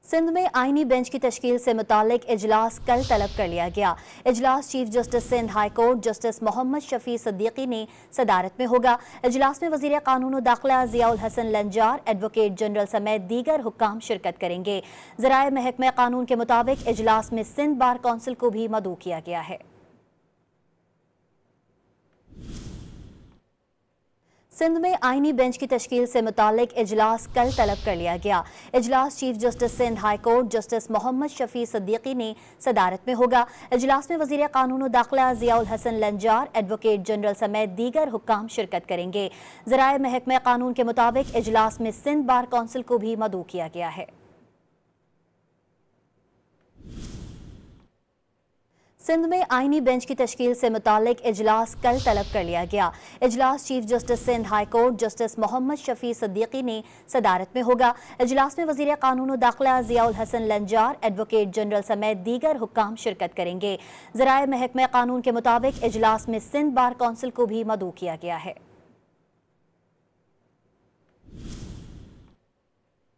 सिंध में आईनी बेंच की तश्कील से मुतालिक इजलास कल तलब कर लिया गया। इजलास chief justice Sindh high court justice Mohammad Shafi Siddiqui ने सदारत में होगा। इजलास में वजीर कानून और दाखिला जियाउल हसन लंजार, एडवोकेट जनरल समेत दीगर हुक्काम शिरकत करेंगे। ज़राए महकमा कानून के मुताबिक इजलास में सिंध बार कौंसिल को भी मदऊ किया गया है। सिंध में आईनी बेंच की तश्कील से मुतालिक इजलास कल तलब कर लिया गया। इजलास chief justice Sindh high court justice Mohammad Shafi Siddiqui ने सदारत में होगा। इजलास में वजीर कानून और दाखिला जियाउल हसन लंजार, एडवोकेट जनरल समेत दीगर हुक्काम शिरकत करेंगे। ज़राए महकमा कानून के मुताबिक इजलास में सिंध बार कौंसिल को भी मदऊ किया गया है। सिंध में आईनी बेंच की तश्कील से मुतालिक इजलास कल तलब कर लिया गया। इजलास chief justice Sindh high court justice Mohammad Shafi Siddiqui ने सदारत में होगा। इजलास में वजीर कानून और दाखिला जियाउल हसन लंजार, एडवोकेट जनरल समेत दीगर हुक्काम शिरकत करेंगे। ज़राए महकमा कानून के मुताबिक इजलास में सिंध बार कौंसिल को भी मदऊ किया गया है।